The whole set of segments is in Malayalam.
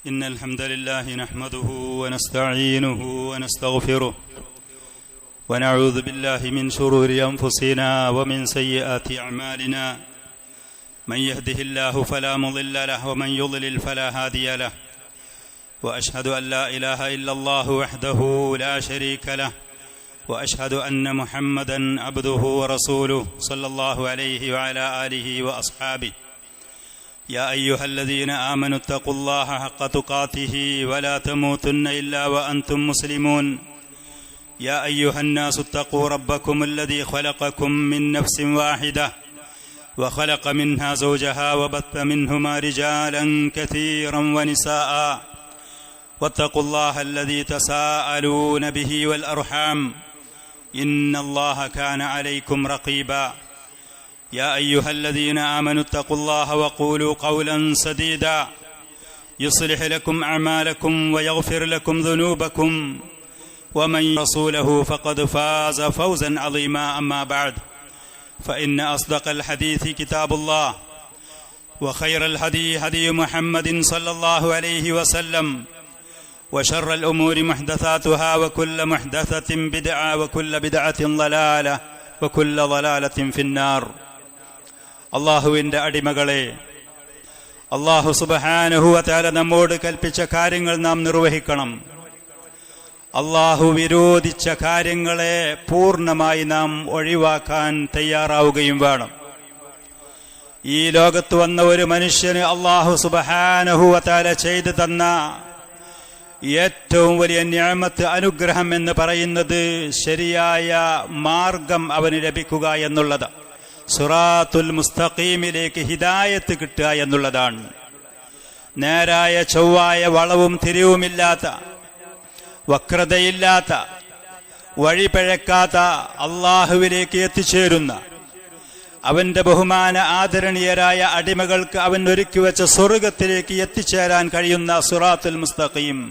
إن الحمد لله نحمده ونستعينه ونستغفره ونعوذ بالله من شرور أنفسنا ومن سيئات أعمالنا من يهده الله فلا مضل له ومن يضلل فلا هادي له وأشهد أن لا إله إلا الله وحده لا شريك له وأشهد أن محمدا عبده ورسوله صلى الله عليه وعلى آله وأصحابه يا أيها الذين آمنوا اتقوا الله حق تقاته ولا تموتن إلا وأنتم مسلمون يا أيها الناس اتقوا ربكم الذي خلقكم من نفس واحدة وخلق منها زوجها وبث منهما رجالا كثيرا ونساء واتقوا الله الذي تساءلون به والأرحام إن الله كان عليكم رقيبا يا أيها الذين آمنوا اتقوا الله وقولوا قولا سديدا يصلح لكم أعمالكم ويغفر لكم ذنوبكم ومن رسوله فقد فاز فوزا عظيما أما بعد فإن أصدق الحديث كتاب الله وخير الهدي هدي محمد صلى الله عليه وسلم وشر الأمور محدثاتها وكل محدثة بدعة وكل بدعة ضلالة وكل ضلالة في النار. അള്ളാഹുവിൻ്റെ അടിമകളെ, അള്ളാഹു സുബ്ഹാനഹു വ തആല നമ്മോട് കൽപ്പിച്ച കാര്യങ്ങൾ നാം നിർവഹിക്കണം. അള്ളാഹു വിരോധിച്ച കാര്യങ്ങളെ പൂർണ്ണമായി നാം ഒഴിവാക്കാൻ തയ്യാറാവുകയും വേണം. ഈ ലോകത്ത് വന്ന ഒരു മനുഷ്യന് അള്ളാഹു സുബ്ഹാനഹു വ തആല ചെയ്തു തന്ന ഏറ്റവും വലിയ നിഅമത്ത്, അനുഗ്രഹം എന്ന് പറയുന്നത് ശരിയായ മാർഗം അവന് ലഭിക്കുക എന്നുള്ളത്, സിറാത്തുൽ മുസ്തഖീമിലേക്ക് ഹിദായത്ത് കിട്ടുക എന്നുള്ളതാണ്. നേരായ ചൊവ്വായ വളവും തിരിവുമില്ലാത്ത, വക്രതയില്ലാത്ത, വഴിപിഴക്കാത്ത അള്ളാഹുവിലേക്ക് എത്തിച്ചേരുന്ന, അവന്റെ ബഹുമാന ആദരണീയരായ അടിമകൾക്ക് അവൻ ഒരുക്കിവെച്ച സ്വർഗത്തിലേക്ക് എത്തിച്ചേരാൻ കഴിയുന്ന സിറാത്തുൽ മുസ്തഖീം,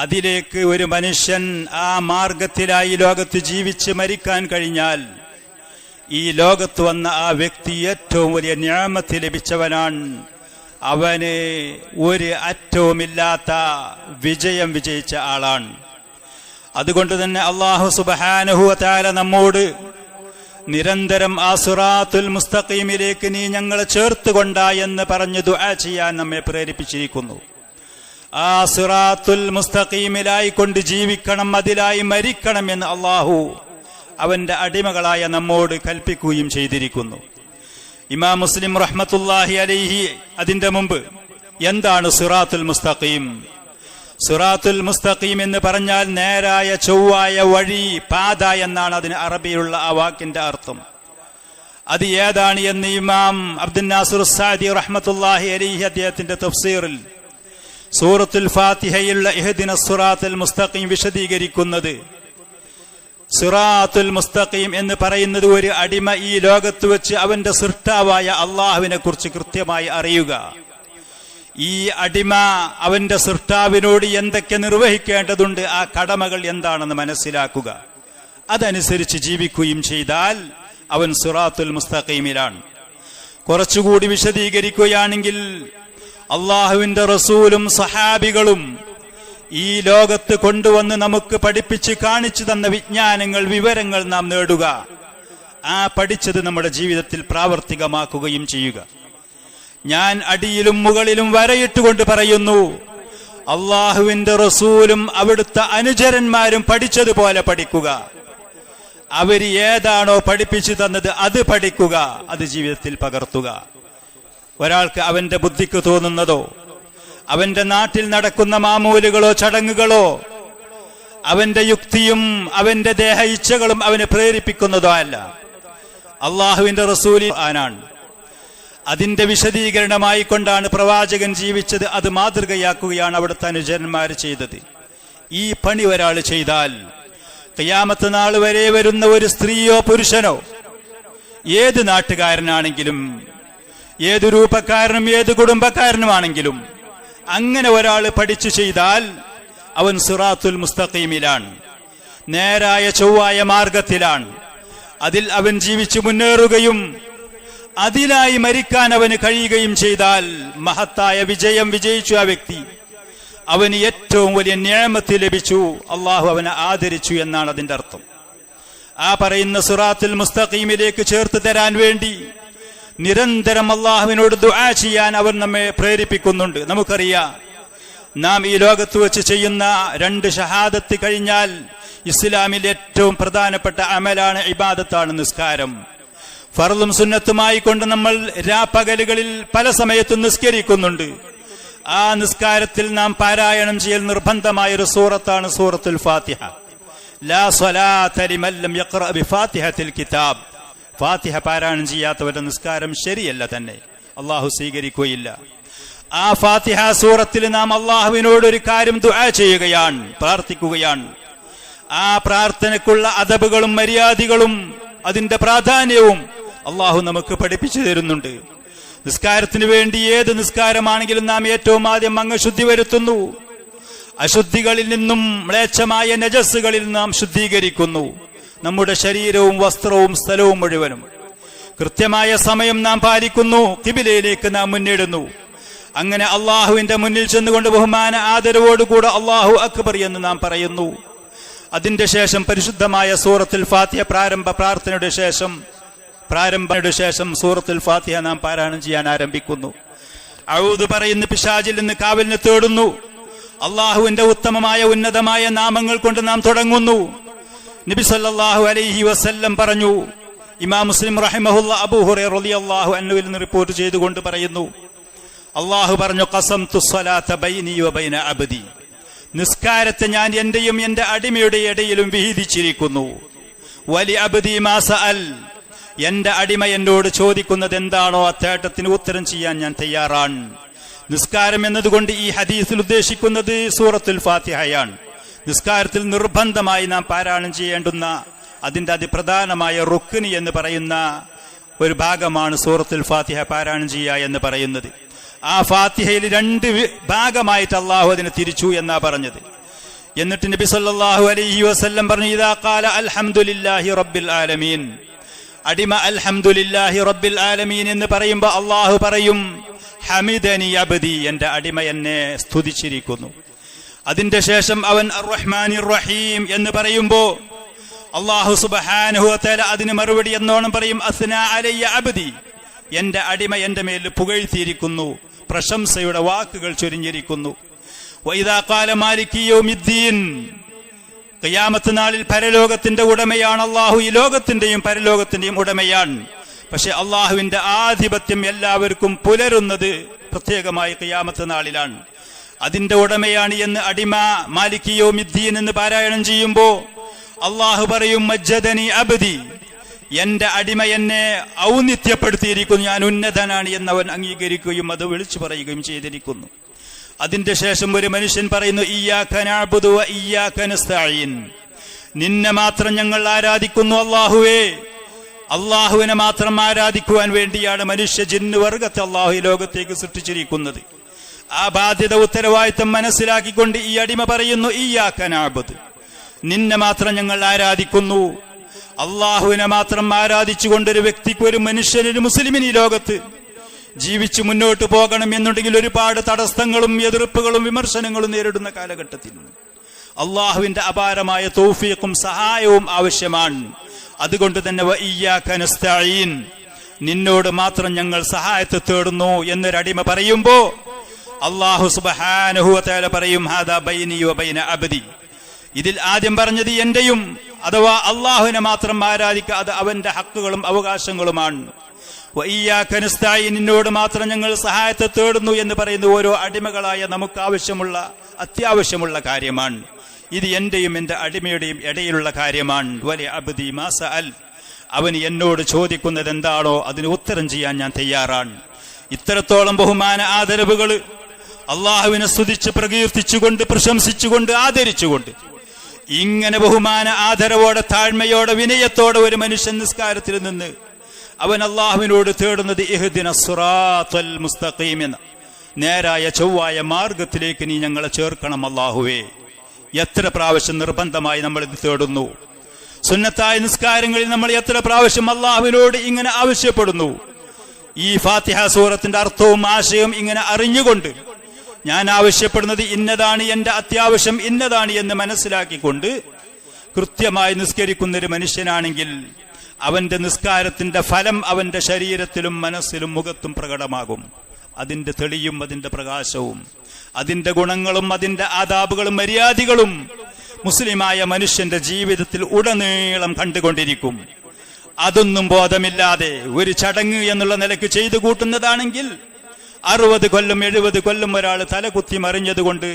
അതിലേക്ക് ഒരു മനുഷ്യൻ ആ മാർഗത്തിലായി ലോകത്ത് ജീവിച്ച് മരിക്കാൻ കഴിഞ്ഞാൽ ഈ ലോകത്ത് വന്ന ആ വ്യക്തി ഏറ്റവും വലിയ നിഅമത്ത് ലഭിച്ചവനാണ്. അവന് ഒരു അറ്റവുമില്ലാത്ത വിജയം വിജയിച്ച ആളാണ്. അതുകൊണ്ട് തന്നെ അല്ലാഹു സുബ്ഹാനഹു വ തആല നമ്മോട് നിരന്തരം ആ സിറാത്തുൽ മുസ്തഖീമിലേക്ക് നീ ഞങ്ങളെ ചേർത്തുകൊണ്ടാ എന്ന് പറഞ്ഞ് ദുആ ചെയ്യാൻ നമ്മെ പ്രേരിപ്പിച്ചിരിക്കുന്നു. ആ സിറാത്തുൽ മുസ്തഖീമിലായി കൊണ്ട് ജീവിക്കണം, അതിലായി മരിക്കണം എന്ന് അല്ലാഹു അവന്റെ അടിമകളായ നമ്മോട് കൽപ്പിക്കുകയും ചെയ്തിരിക്കുന്നു. ഇമാം മുസ്ലിം റഹ്മത്തുള്ളാഹി അലൈഹി അതിന്റെ മുമ്പ് എന്താണ് സിറാത്തുൽ മുസ്തഖീം? സിറാത്തുൽ മുസ്തഖീം എന്ന് പറഞ്ഞാൽ നേരായ ചൊവ്വായ വഴി, പാത എന്നാണ് അതിന് അറബിയിലുള്ള ആ വാക്കിന്റെ അർത്ഥം. അത് ഏതാണ് എന്ന് ഇമാം അബ്ദുൽ നാസിർ സഅദി റഹ്മത്തുള്ളാഹി അലൈഹി അദ്ദേഹത്തിന്റെ തഫ്സീറിൽ സൂറത്തുൽ ഫാത്തിഹയിലുള്ള ഇഹ്ദിനസ് സിറാത്തുൽ മുസ്തഖീം വിശദീകരിക്കുന്നത്, സിറാത്തുൽ മുസ്തഖീം എന്ന് പറയുന്നത് ഒരു അടിമ ഈ ലോകത്ത് വെച്ച് അവന്റെ സൃഷ്ടാവായ അള്ളാഹുവിനെ കുറിച്ച് കൃത്യമായി അറിയുക, ഈ അടിമ അവന്റെ സൃഷ്ടാവിനോട് എന്തൊക്കെ നിർവഹിക്കേണ്ടതുണ്ട്, ആ കടമകൾ എന്താണെന്ന് മനസ്സിലാക്കുക, അതനുസരിച്ച് ജീവിക്കുകയും ചെയ്താൽ അവൻ സിറാത്തുൽ മുസ്തഖീമിലാണ്. കുറച്ചുകൂടി വിശദീകരിക്കുകയാണെങ്കിൽ അള്ളാഹുവിന്റെ റസൂലും സഹാബികളും ഈ ലോകത്ത് കൊണ്ടുവന്ന് നമുക്ക് പഠിപ്പിച്ച് കാണിച്ചു തന്ന വിജ്ഞാനങ്ങൾ, വിവരങ്ങൾ നാം നേടുക, ആ പഠിച്ചത് നമ്മുടെ ജീവിതത്തിൽ പ്രാവർത്തികമാക്കുകയും ചെയ്യുക. ഞാൻ അടിയിലും മുകളിലും വരയിട്ടുകൊണ്ട് പറയുന്നു, അള്ളാഹുവിന്റെ റസൂലും അവിടുത്തെ അനുചരന്മാരും പഠിച്ചതുപോലെ പഠിക്കുക. അവര് ഏതാണോ പഠിപ്പിച്ചു തന്നത് അത് പഠിക്കുക, അത് ജീവിതത്തിൽ പകർത്തുക. ഒരാൾക്ക് അവന്റെ ബുദ്ധിക്ക് തോന്നുന്നതോ, അവന്റെ നാട്ടിൽ നടക്കുന്ന മാമൂലുകളോ ചടങ്ങുകളോ, അവന്റെ യുക്തിയും അവന്റെ ദേഹ ഇച്ഛകളും അവനെ പ്രേരിപ്പിക്കുന്നതോ അല്ല. അള്ളാഹുവിന്റെ റസൂൽ ആനാണ്. അതിന്റെ വിശദീകരണമായി കൊണ്ടാണ് പ്രവാചകൻ ജീവിച്ചത്. അത് മാതൃകയാക്കുകയാണ് അവിടുത്തെ അനുചരന്മാർ ചെയ്തത്. ഈ പണി ഒരാൾ ചെയ്താൽ ഖിയാമത്ത് നാൾ വരെ വരുന്ന ഒരു സ്ത്രീയോ പുരുഷനോ, ഏത് നാട്ടുകാരനാണെങ്കിലും, ഏത് രൂപക്കാരനും ഏത് കുടുംബക്കാരനുമാണെങ്കിലും, അങ്ങനെ ഒരാൾ പഠിച്ചു ചെയ്താൽ അവൻ സിറാത്തുൽ മുസ്തഖീമിലാണ്, നേരായ ചൊവ്വായ മാർഗത്തിലാണ്. അതിൽ അവൻ ജീവിച്ചു മുന്നേറുകയും അതിലായി മരിക്കാൻ അവന് കഴിയുകയും ചെയ്താൽ മഹത്തായ വിജയം വിജയിച്ചു ആ വ്യക്തി. അവന് ഏറ്റവും വലിയ നിഅമത്ത് ലഭിച്ചു, അള്ളാഹു അവനെ ആദരിച്ചു എന്നാണ് അതിന്റെ അർത്ഥം. ആ പറയുന്ന സിറാത്തുൽ മുസ്തഖീമിലേക്ക് ചേർത്ത് തരാൻ വേണ്ടി നിരന്തരം അള്ളാഹുവിനോട് ദുആ ചെയ്യാൻ അവൻ നമ്മെ പ്രേരിപ്പിക്കുന്നുണ്ട്. നമുക്കറിയാം, നാം ഈ ലോകത്ത് വെച്ച് ചെയ്യുന്ന 2 ഷഹാദത്ത് കഴിഞ്ഞാൽ ഇസ്ലാമിൽ ഏറ്റവും പ്രധാനപ്പെട്ട അമലാണ്, ഇബാദത്താണ് നിസ്കാരം. ഫർളും സുന്നത്തുമായി കൊണ്ട് നമ്മൾ രാപ്പകലുകളിൽ പല സമയത്തും നിസ്കരിക്കുന്നുണ്ട്. ആ നിസ്കാരത്തിൽ നാം പാരായണം ചെയ്യൽ നിർബന്ധമായ ഒരു സൂറത്താണ് സൂറത്തുൽ ഫാത്തിഹ. ലാ സ്വലാത ലിമൻ ലം യഖറ ബിഫാത്തിഹത്തിൽ കിതാബ്. ഫാത്തിഹ പാരായണം ചെയ്യാത്തവരുടെ നിസ്കാരം ശരിയല്ല തന്നെ, അള്ളാഹു സ്വീകരിക്കുകയില്ല. ആ ഫാത്തിഹ സൂറത്തിൽ നാം അള്ളാഹുവിനോട് ഒരു കാര്യം ദുആ ചെയ്യുകയാണ്, പ്രാർത്ഥിക്കുകയാണ്. ആ പ്രാർത്ഥനയ്ക്കുള്ള അദബുകളും മര്യാദകളും അതിന്റെ പ്രാധാന്യവും അള്ളാഹു നമുക്ക് പഠിപ്പിച്ചു തരുന്നുണ്ട്. നിസ്കാരത്തിന് വേണ്ടി ഏത് നിസ്കാരമാണെങ്കിലും നാം ഏറ്റവും ആദ്യം അംഗശുദ്ധി വരുത്തുന്നു. അശുദ്ധികളിൽ നിന്നും മ്ലേച്ഛമായ നജസ്സുകളിൽ നാം ശുദ്ധീകരിക്കുന്നു. നമ്മുടെ ശരീരവും വസ്ത്രവും സ്ഥലവും മുഴുവനും കൃത്യമായ സമയം നാം പാലിക്കുന്നു. ഖിബിലയിലേക്ക് നാം മുന്നിടുന്നു. അങ്ങനെ അള്ളാഹുവിന്റെ മുന്നിൽ ചെന്നുകൊണ്ട് ബഹുമാന ആദരവോടുകൂടെ അള്ളാഹു അക്ബർ എന്ന് നാം പറയുന്നു. അതിന്റെ ശേഷം പരിശുദ്ധമായ സൂറത്തുൽ ഫാത്തിഹ പ്രാരംഭയുടെ ശേഷം സൂറത്തുൽ ഫാത്തിഹ നാം പാരായണം ചെയ്യാൻ ആരംഭിക്കുന്നു. ഔദ് പറയുന്ന പിശാചിൽ നിന്ന് കാവലിനെ തേടുന്നു. അള്ളാഹുവിന്റെ ഉത്തമമായ ഉന്നതമായ നാമങ്ങൾ കൊണ്ട് നാം തുടങ്ങുന്നു. നബി സല്ലല്ലാഹു അലൈഹി വസല്ലം പറഞ്ഞു, ഇമാം മുസ്ലിം റഹിമഹുല്ലാഹ് അബൂ ഹുറൈറ റളിയല്ലാഹു അൻഹുവിൽ നിന്ന് റിപ്പോർട്ട് ചെയ്തുകൊണ്ട് പറയുന്നു, അള്ളാഹു പറഞ്ഞു, ഖസംതു സ്വലാത ബൈനി വബൈന അബ്ദി. നിസ്കാരത്തെ ഞാൻ എന്റെയും എന്റെ അടിമയുടെ ഇടയിലും വിഹിതിച്ചിരിക്കുന്നു. വലി അബ്ദി മാ സഅൽ. എന്റെ അടിമ എന്നോട് ചോദിക്കുന്നത് എന്താണോ അത്തേട്ടത്തിന് ഉത്തരം ചെയ്യാൻ ഞാൻ തയ്യാറാണ്. നിസ്കാരം എന്നതുകൊണ്ട് ഈ ഹദീസിൽ ഉദ്ദേശിക്കുന്നത് സൂറത്തുൽ ഫാത്തിഹയാണ്. നിസ്കാരത്തിൽ നിർബന്ധമായി നാം പാരായണം ചെയ്യേണ്ടുന്ന അതിന്റെ അതിപ്രധാനമായ റുക്നി എന്ന് പറയുന്ന ഒരു ഭാഗമാണ് സൂറത്തുൽ ഫാത്തിഹ പാരായണം ചെയ്യുക എന്ന് പറയുന്നത്. ആ ഫാത്തിഹയിൽ 2 ഭാഗമായിട്ട് അള്ളാഹു അതിനെ തിരിച്ചു എന്നാ പറഞ്ഞത്. എന്നിട്ട് നബി സല്ലല്ലാഹു അലൈഹി വസല്ലം പറഞ്ഞു, ഇദാ ഖാല അൽഹംദുലില്ലാഹി റബ്ബിൽ ആലമീൻ. അടിമ അൽഹംദുലില്ലാഹി റബ്ബിൽ ആലമീൻ എന്ന് പറയുമ്പോൾ അള്ളാഹു പറയും, ഹമിദനി അബ്ദി. എന്റെ അടിമ എന്നെ സ്തുതിച്ചിരിക്കുന്നു. അതിന്റെ ശേഷം അവൻ അർറഹ്മാനിർ റഹീം എന്ന് പറയുമ്പോ അല്ലാഹു സുബ്ഹാനഹു വ തആല അതിന് മറുപടി എന്നോണം പറയും, അസ്നാ അലയ്യ അബ്ദി. എന്റെ അടിമ എന്റെ മേൽ പുകഴ്ത്തിയിരിക്കുന്നു, പ്രശംസയുടെ വാക്കുകൾ ചൊരിഞ്ഞിരിക്കുന്നു. വഇദാ ഖാല മാലികി യൗമിദ്ദീൻ. ഖിയാമത്ത് നാളിൽ പരലോകത്തിന്റെ ഉടമയാണ് അല്ലാഹു. ഈ ലോകത്തിന്റെയും പരലോകത്തിന്റെയും ഉടമയാണ്. പക്ഷെ അള്ളാഹുവിന്റെ ആധിപത്യം എല്ലാവർക്കും പുലരുന്നത് പ്രത്യേകമായി ഖിയാമത്ത് നാളിലാണ്. അതിന്റെ ഉടമയാണ് എന്ന് അടിമ മാലികി യൗമിദ്ദീൻ എന്ന് പാരായണം ചെയ്യുമ്പോ അള്ളാഹു പറയും, മജ്ജദനി അബ്ദി. എന്റെ അടിമ എന്നെ ഔന്നിത്യപ്പെടുത്തിയിരിക്കുന്നു, ഞാൻ ഉന്നതനാണ് എന്നവൻ അംഗീകരിക്കുകയും അത് വിളിച്ചു പറയുകയും ചെയ്തിരിക്കുന്നു. അതിന്റെ ശേഷം ഒരു മനുഷ്യൻ പറയുന്നു, ഇയ്യാക നഅ്ബുദു വ ഇയ്യാക നസ്തഈൻ. നിന്നെ മാത്രം ഞങ്ങൾ ആരാധിക്കുന്നു അല്ലാഹുവേ. അള്ളാഹുവിനെ മാത്രം ആരാധിക്കുവാൻ വേണ്ടിയാണ് മനുഷ്യ ജിന്ന് വർഗത്തെ അള്ളാഹു ഈ ലോകത്തേക്ക് സൃഷ്ടിച്ചിരിക്കുന്നത്. ആ ബാധ്യത ഉത്തരവാദിത്തം മനസ്സിലാക്കിക്കൊണ്ട് ഈ അടിമ പറയുന്നു, ഇയ്യാക നഅ്ബുദു. നിന്നെ മാത്രം ഞങ്ങൾ ആരാധിക്കുന്നു. അള്ളാഹുവിനെ മാത്രം ആരാധിച്ചുകൊണ്ടൊരു വ്യക്തിക്ക്, ഒരു മനുഷ്യനൊരു മുസ്ലിമിന് ഈ ലോകത്ത് ജീവിച്ചു മുന്നോട്ട് പോകണം എന്നുണ്ടെങ്കിൽ ഒരുപാട് തടസ്സങ്ങളും എതിർപ്പുകളും വിമർശനങ്ങളും നേരിടുന്ന കാലഘട്ടത്തിൽ അള്ളാഹുവിന്റെ അപാരമായ തൗഫീഖും സഹായവും ആവശ്യമാണ്. അതുകൊണ്ട് തന്നെ വഇയ്യാക നസ്തഈൻ, നിന്നോട് മാത്രം ഞങ്ങൾ സഹായത്തെ തേടുന്നു എന്നൊരടിമ പറയുമ്പോ അല്ലാഹു സുബ്ഹാനഹു വ തആല പറയും, ഹാദാ ബൈനി വ ബൈന അബ്ദി. ഇതിൽ ആദ്യം പറഞ്ഞത് എന്റെയും അഥവാ അള്ളാഹുവിനെ മാത്രം ആരാധിക്കുക, അത് അവന്റെ ഹക്കുകളും അവകാശങ്ങളുമാണ്. വഇയ്യാക നസ്തഈൻ, നിന്നോട് മാത്രം ഞങ്ങൾ സഹായത്തെ തേടുന്നു എന്ന് പറയുന്ന ഓരോ അടിമകളായ നമുക്ക് അത്യാവശ്യമുള്ള കാര്യമാണ്. ഇത് എന്റെയും എന്റെ അടിമയുടെയും ഇടയിലുള്ള കാര്യമാണ്. വലി അബ്ദി മാ സഅൽ. അവന് എന്നോട് ചോദിക്കുന്നത് എന്താണോ അതിന് ഉത്തരം ചെയ്യാൻ ഞാൻ തയ്യാറാണ്. ഇത്രത്തോളം ബഹുമാന ആദരവുകൾ അള്ളാഹുവിനെ സ്തുതിച്ച് പ്രകീർത്തിച്ചുകൊണ്ട് പ്രശംസിച്ചുകൊണ്ട് ആദരിച്ചുകൊണ്ട് ഇങ്ങനെ ബഹുമാന ആദരവോടെ താഴ്മയോടെ വിനയത്തോടെ ഒരു മനുഷ്യൻ നിസ്കാരത്തിൽ നിന്ന് അവൻ അള്ളാഹുവിനോട് തേടുന്നത് ഇഹ്ദിന സിറാത്തൽ മുസ്തഖീം എന്ന നേരായ ചൊവ്വായ മാർഗത്തിലേക്ക് നീ ഞങ്ങളെ ചേർക്കണം അള്ളാഹുവേ. എത്ര പ്രാവശ്യം നിർബന്ധമായി നമ്മൾ ഇത് തേടുന്നു. സുന്നത്തായ നിസ്കാരങ്ങളിൽ നമ്മൾ എത്ര പ്രാവശ്യം അള്ളാഹുവിനോട് ഇങ്ങനെ ആവശ്യപ്പെടുന്നു. ഈ ഫാത്തിഹ സൂറത്തിന്റെ അർത്ഥവും ആശയവും ഇങ്ങനെ അറിഞ്ഞുകൊണ്ട് ഞാൻ ആവശ്യപ്പെടുന്നത് ഇന്നതാണ്, എന്റെ അത്യാവശ്യം ഇന്നതാണ് എന്ന് മനസ്സിലാക്കിക്കൊണ്ട് കൃത്യമായി നിസ്കരിക്കുന്നൊരു മനുഷ്യനാണെങ്കിൽ അവന്റെ നിസ്കാരത്തിന്റെ ഫലം അവന്റെ ശരീരത്തിലും മനസ്സിലും മുഖത്തും പ്രകടമാകും. അതിന്റെ തെളിയും അതിന്റെ പ്രകാശവും അതിന്റെ ഗുണങ്ങളും അതിന്റെ ആദാബുകളും മര്യാദകളും മുസ്ലിമായ മനുഷ്യന്റെ ജീവിതത്തിൽ ഉടനീളം കണ്ടുകൊണ്ടിരിക്കും. അതൊന്നും ബോധമില്ലാതെ ഒരു ചടങ്ങ് എന്നുള്ള നിലയ്ക്ക് ചെയ്തു കൂട്ടുന്നതാണെങ്കിൽ 60 കൊല്ലം 70 കൊല്ലം ഒരാൾ തലകുത്തി മറിഞ്ഞതുകൊണ്ട്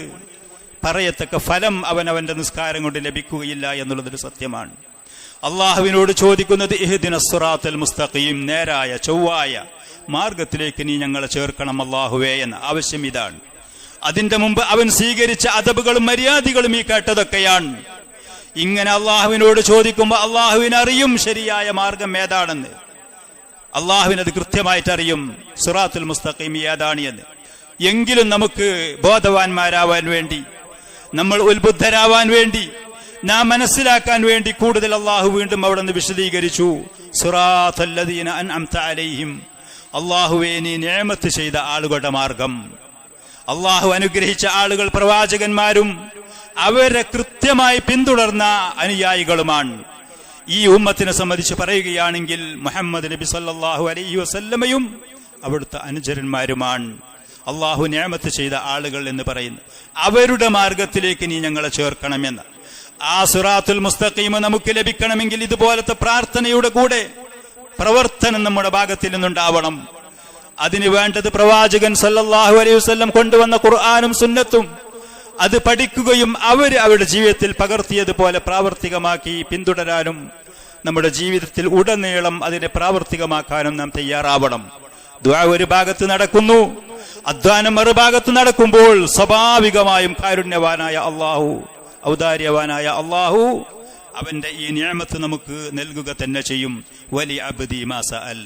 പറയത്തക്ക ഫലം അവനവന്റെ നിസ്കാരം കൊണ്ട് ലഭിക്കുകയില്ല എന്നുള്ളതൊരു സത്യമാണ്. അള്ളാഹുവിനോട് ചോദിക്കുന്നത് ഇഹ്ദിനസ് സിറാത്തൽ മുസ്തഖീം, നേരായ ചൊവ്വായ മാർഗത്തിലേക്ക് നീ ഞങ്ങളെ ചേർക്കണം അള്ളാഹുവേ എന്ന ആവശ്യം ഇതാണ്. അതിന്റെ മുമ്പ് അവൻ സ്വീകരിച്ച അദബുകളും മര്യാദകളും ഈ കേട്ടതൊക്കെയാണ്. ഇങ്ങനെ അള്ളാഹുവിനോട് ചോദിക്കുമ്പോൾ അള്ളാഹുവിനറിയും ശരിയായ മാർഗം ഏതാണെന്ന്. അള്ളാഹുവിനത് കൃത്യമായിട്ടറിയും സിറാത്തുൽ മുസ്തഖീം ഏതാണ് എന്ന്. എങ്കിലും നമുക്ക് ബോധവാന്മാരാവാൻ വേണ്ടി, നമ്മൾ ഉത്ബുദ്ധരാവാൻ വേണ്ടി, നാം മനസ്സിലാക്കാൻ വേണ്ടി കൂടുതൽ അള്ളാഹു വീണ്ടും അവിടെ നിന്ന് വിശദീകരിച്ചു. സിറാത്തല്ലദീന അൻഅംത അലൈഹിം, അള്ളാഹുവേ നീ നിഅമത്ത് ചെയ്ത ആളുകളുടെ മാർഗം. അള്ളാഹു അനുഗ്രഹിച്ച ആളുകൾ പ്രവാചകന്മാരും അവരെ കൃത്യമായി പിന്തുടർന്ന അനുയായികളുമാണ്. ഈ ഉമ്മത്തിനെ സംബന്ധിച്ച് പറയുകയാണെങ്കിൽ മുഹമ്മദ് നബി സല്ലല്ലാഹു അലൈഹി വസല്ലമയും അവിടുത്തെ അനുചരന്മാരുമാണ് അള്ളാഹു നിഅമത്ത് ചെയ്ത ആളുകൾ എന്ന് പറയുന്നു. അവരുടെ മാർഗത്തിലേക്ക് നീ ഞങ്ങളെ ചേർക്കണമെന്ന്. ആ സിറാത്തുൽ മുസ്തഖീം നമുക്ക് ലഭിക്കണമെങ്കിൽ ഇതുപോലത്തെ പ്രാർത്ഥനയുടെ കൂടെ പ്രവർത്തനം നമ്മുടെ ഭാഗത്തിൽ നിന്നുണ്ടാവണം. അതിന് വേണ്ടത് പ്രവാചകൻ സല്ലല്ലാഹു അലൈഹി വസല്ലം കൊണ്ടുവന്ന ഖുർആനും സുന്നത്തും അത് പഠിക്കുകയും അവരുടെ ജീവിതത്തിൽ പകർത്തിയതുപോലെ പ്രാവർത്തികമാക്കി പിന്തുടരാനും നമ്മുടെ ജീവിതത്തിൽ ഉടനീളം അതിനെ പ്രാവർത്തികമാക്കാനും നാം തയ്യാറാവണം. ദുആ ഒരു ഭാഗത്ത് നടക്കുന്നു, അധ്വാനം മറുഭാഗത്ത് നടക്കുമ്പോൾ സ്വാഭാവികമായും കാരുണ്യവാനായ അള്ളാഹു, ഔദാര്യവാനായ അള്ളാഹു അവന്റെ ഈ നിഅമത്ത് നമുക്ക് നൽകുക തന്നെ ചെയ്യും. വലി അബ്ദി മാ സഅൽ,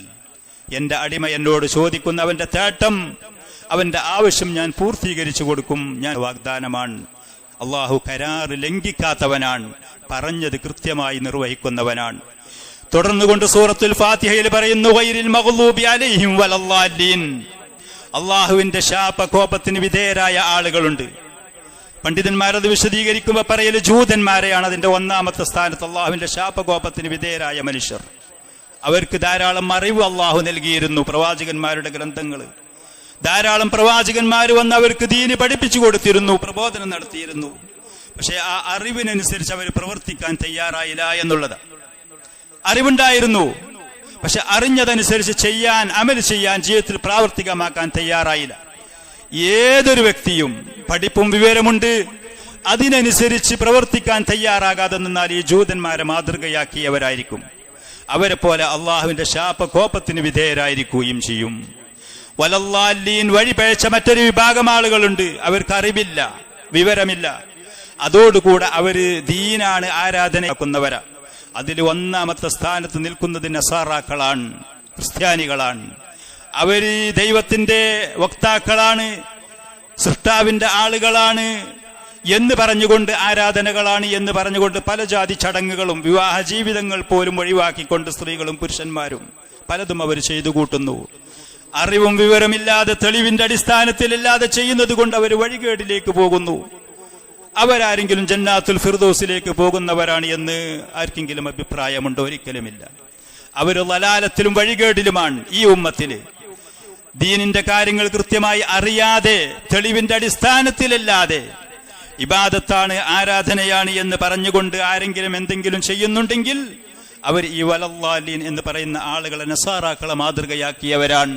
എന്റെ അടിമ എന്നോട് ചോദിക്കുന്ന അവന്റെ തേട്ടം, അവന്റെ ആവശ്യം ഞാൻ പൂർത്തീകരിച്ചു കൊടുക്കും. ഞാൻ വാഗ്ദാനമാണ്. അള്ളാഹു കരാറ് ലംഘിക്കാത്തവനാണ്, പറഞ്ഞത് കൃത്യമായി നിർവഹിക്കുന്നവനാണ്. തുടർന്നുകൊണ്ട് സൂറത്തുൽ ഫാത്തിഹയിൽ പറയുന്നു ഗൈറിൽ മഗ്ളൂബി അലൈഹിം വലല്ലാലീൻ, അള്ളാഹുവിന്റെ ശാപകോപത്തിന് വിധേയരായ ആളുകളുണ്ട്. പണ്ഡിതന്മാരത് വിശദീകരിക്കുമ്പോൾ പറയല് ജൂതന്മാരെയാണ് അതിന്റെ ഒന്നാമത്തെ സ്ഥാനത്ത്. അള്ളാഹുവിന്റെ ശാപകോപത്തിന് വിധേയരായ മനുഷ്യർ, അവർക്ക് ധാരാളം അറിവ് അള്ളാഹു നൽകിയിരുന്നു. പ്രവാചകന്മാരുടെ ഗ്രന്ഥങ്ങൾ, ധാരാളം പ്രവാചകന്മാർ വന്ന് അവർക്ക് ദീന് പഠിപ്പിച്ചു കൊടുത്തിരുന്നു, പ്രബോധനം നടത്തിയിരുന്നു. പക്ഷെ ആ അറിവിനനുസരിച്ച് അവർ പ്രവർത്തിക്കാൻ തയ്യാറായില്ല എന്നുള്ളത്. അറിവുണ്ടായിരുന്നു, പക്ഷെ അറിഞ്ഞതനുസരിച്ച് ചെയ്യാൻ, അമൽ ചെയ്യാൻ, ജീവിതത്തിൽ പ്രാവർത്തികമാക്കാൻ തയ്യാറായില്ല. ഏതൊരു വ്യക്തിയും പഠിപ്പും വിവരമുണ്ട്, അതിനനുസരിച്ച് പ്രവർത്തിക്കാൻ തയ്യാറാകാതെ നിന്നാൽ ഈ ജൂതന്മാരെ മാതൃകയാക്കിയവരായിരിക്കും. അവരെ പോലെ അള്ളാഹുവിന്റെ ശാപകോപത്തിന് വിധേയരായിരിക്കുകയും ചെയ്യും. വലല്ലാലീൻ, വഴി പഴച്ച മറ്റൊരു വിഭാഗം ആളുകളുണ്ട്. അവർക്ക് അറിവില്ല, വിവരമില്ല. അതോടുകൂടെ അവര് ദീനാണ് ആരാധനയാക്കുന്നവരാ. അതിൽ ഒന്നാമത്തെ സ്ഥാനത്ത് നിൽക്കുന്നത് നസാറാക്കളാണ്, ക്രിസ്ത്യാനികളാണ്. അവര് ദൈവത്തിന്റെ വക്താക്കളാണ്, സൃഷ്ടാവിന്റെ ആളുകളാണ് എന്ന് പറഞ്ഞുകൊണ്ട്, ആരാധനകളാണ് എന്ന് പറഞ്ഞുകൊണ്ട് പല ജാതി ചടങ്ങുകളും വിവാഹ ജീവിതങ്ങൾ പോലും ഒഴിവാക്കിക്കൊണ്ട് സ്ത്രീകളും പുരുഷന്മാരും പലതും അവർ ചെയ്തു കൂട്ടുന്നു. അറിവും വിവരമില്ലാതെ, തെളിവിന്റെ അടിസ്ഥാനത്തിലില്ലാതെ ചെയ്യുന്നത് കൊണ്ട് അവർ വഴികേടിലേക്ക് പോകുന്നു. അവരാരെങ്കിലും ജന്നാത്തുൽ ഫിർദൗസിലേക്ക് പോകുന്നവരാണ് എന്ന് ആർക്കെങ്കിലും അഭിപ്രായമുണ്ടോ? ഒരിക്കലുമില്ല. അവർ ലലാലത്തിലും വഴികേടിലുമാണ്. ഈ ഉമ്മത്തില് ദീനിന്റെ കാര്യങ്ങൾ കൃത്യമായി അറിയാതെ, തെളിവിന്റെ അടിസ്ഥാനത്തിലല്ലാതെ ഇബാദത്താണ്, ആരാധനയാണ് എന്ന് പറഞ്ഞുകൊണ്ട് ആരെങ്കിലും എന്തെങ്കിലും ചെയ്യുന്നുണ്ടെങ്കിൽ അവർ ഈ വലല്ലാലീൻ എന്ന് പറയുന്ന ആളുകളെ, നസാറാക്കളെ മാതൃകയാക്കിയവരാണ്.